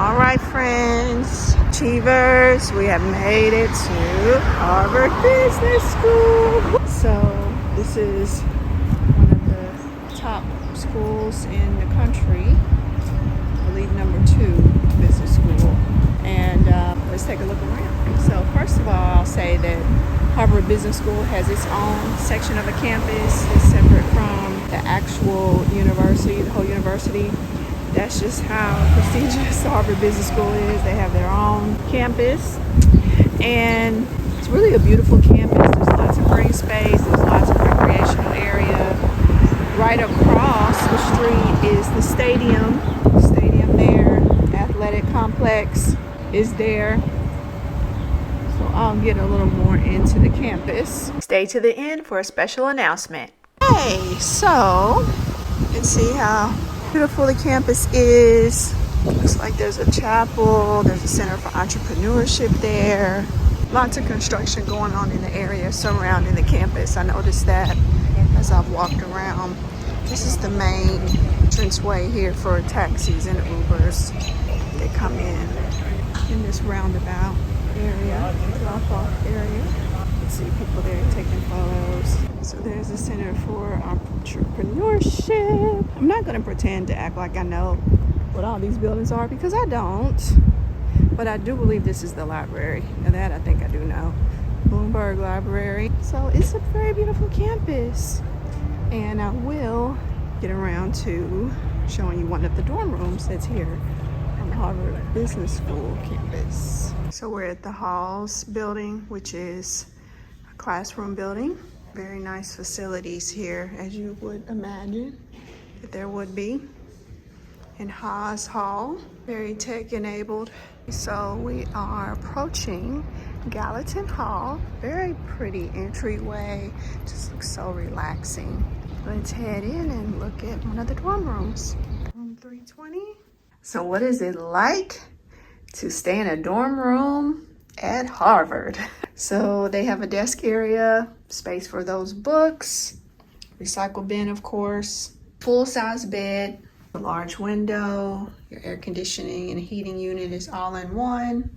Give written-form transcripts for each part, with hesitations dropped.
All right, friends, achievers, we have made it to Harvard Business School. So this is one of the top schools in the country, I believe #2 business school. And let's take a look around. So first of all, I'll say that Harvard Business School has its own section of a campus. It's separate from the actual university, the whole university. That's just how prestigious Harvard Business School is. They have their own campus, and it's really a beautiful campus. There's lots of green space. There's lots of recreational area. Right across the street is the stadium. The stadium there, athletic complex is there. So I'll get a little more into the campus. Stay to the end for a special announcement. Hey, so you can see how beautiful the campus is. Looks like there's a chapel, there's a center for entrepreneurship there. Lots of construction going on in the area surrounding the campus. I noticed that as I've walked around. This is the main entranceway here for taxis and Ubers. They come in this roundabout area, drop-off area. You see people there taking photos. So there's a center for entrepreneurship. I'm not going to pretend to act like I know what all these buildings are because I don't. But I do believe this is the library. And that I think I do know. Bloomberg Library. So it's a very beautiful campus. And I will get around to showing you one of the dorm rooms that's here on the Harvard Business School campus. So we're at the Hawes building, which is a classroom building. Very nice facilities here, as you would imagine that there would be in Hawes Hall. Very tech enabled. So we are approaching Gallatin Hall. Very pretty entryway. Just looks so relaxing. Let's head in and look at one of the dorm rooms. Room 320. So what is it like to stay in a dorm room at Harvard? So they have a desk area, space for those books, recycle bin, of course, full-size bed, a large window, your air conditioning and heating unit is all in one.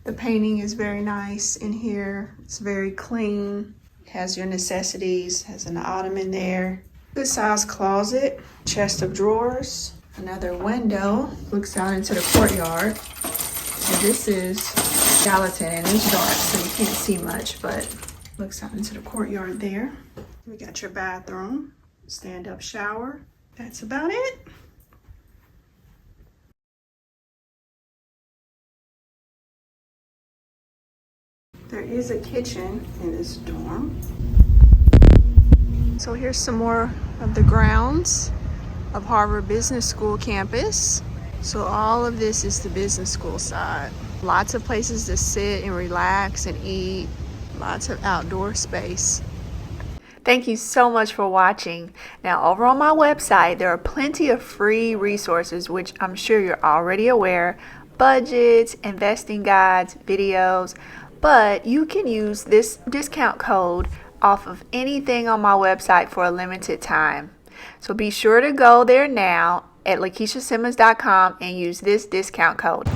The painting is very nice in here. It's very clean. Has your necessities, has an ottoman there. Good size closet, chest of drawers, another window, looks out into the courtyard. And this is Gallatin and it's dark so you can't see much, but looks out into the courtyard there. We got your bathroom, stand-up shower. That's about it. There is a kitchen in this dorm. So here's some more of the grounds of Harvard Business School campus. So all of this is the business school side. Lots of places to sit and relax and eat. Lots of outdoor space. Thank you so much for watching. Now over on my website, there are plenty of free resources, which I'm sure you're already aware. Budgets, investing guides, videos. But you can use this discount code off of anything on my website for a limited time. So be sure to go there now at LakishaSimmons.com and use this discount code.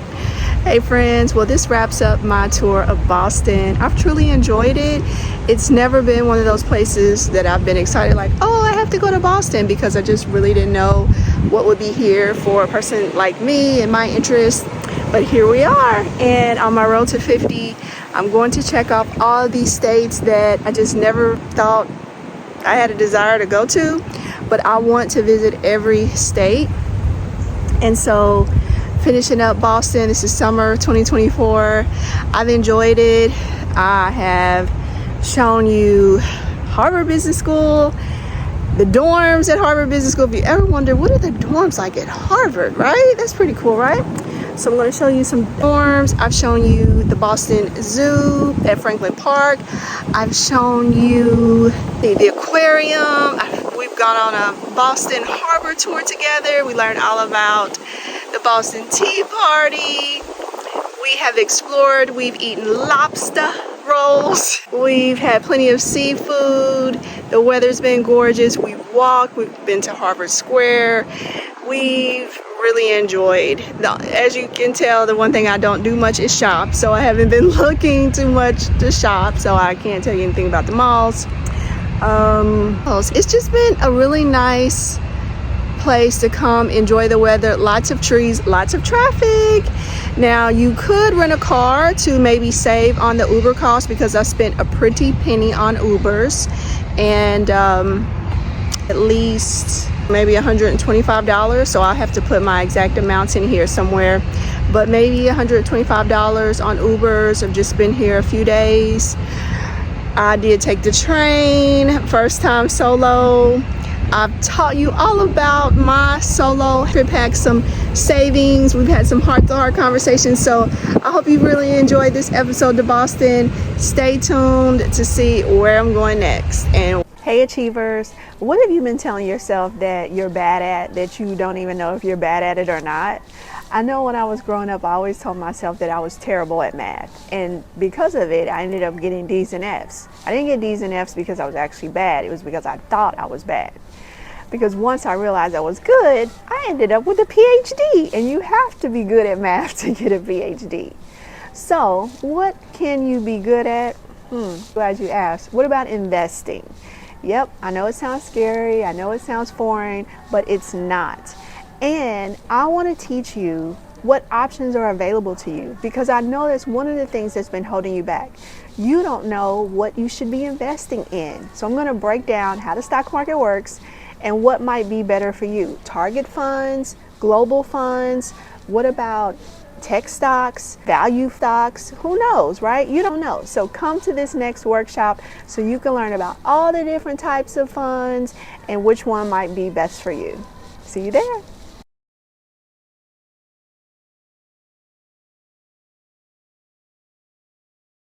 Hey friends, well this wraps up my tour of Boston. I've truly enjoyed it. It's never been one of those places that I've been excited like, oh, I have to go to Boston, because I just really didn't know what would be here for a person like me and my interests. But here we are, and on my road to 50, I'm going to check off all these states that I just never thought I had a desire to go to, but I want to visit every state. And so finishing up Boston, this is summer 2024. I've enjoyed it. I have shown you Harvard Business School, the dorms at Harvard Business School. If you ever wonder, what are the dorms like at Harvard, right? That's pretty cool, right? So I'm going to show you some dorms. I've shown you the Boston Zoo at Franklin Park. I've shown you the aquarium. We've gone on a Boston Harbor tour together. We learned all about the Boston Tea Party. We have explored. We've eaten lobster rolls. We've had plenty of seafood. The weather's been gorgeous. We've walked. We've been to Harvard Square. We've really enjoyed. As you can tell, the one thing I don't do much is shop, so I haven't been looking too much to shop, so I can't tell you anything about the malls. It's just been a really nice place to come enjoy the weather. Lots of trees, lots of traffic. Now you could rent a car to maybe save on the Uber cost, because I spent a pretty penny on Ubers, and at least maybe $125, so I'll have to put my exact amounts in here somewhere, but maybe $125 on Ubers. I've just been here a few days. I did take the train, first time solo. I've taught you all about my solo trip, had some savings. We've had some heart-to-heart conversations, so I hope you really enjoyed this episode to Boston. Stay tuned to see where I'm going next. And hey Achievers, what have you been telling yourself that you're bad at, that you don't even know if you're bad at it or not? I know when I was growing up, I always told myself that I was terrible at math, and because of it, I ended up getting D's and F's. I didn't get D's and F's because I was actually bad. It was because I thought I was bad. Because once I realized I was good, I ended up with a Ph.D. And you have to be good at math to get a Ph.D. So what can you be good at? Glad you asked. What about investing? Yep, I know it sounds scary, I know it sounds foreign, but it's not. And I want to teach you what options are available to you, because I know that's one of the things that's been holding you back. You don't know what you should be investing in. So I'm going to break down how the stock market works and what might be better for you. Target funds, global funds, what about tech stocks, value stocks? Who knows, right? You don't know. So come to this next workshop so you can learn about all the different types of funds and which one might be best for you. See you there.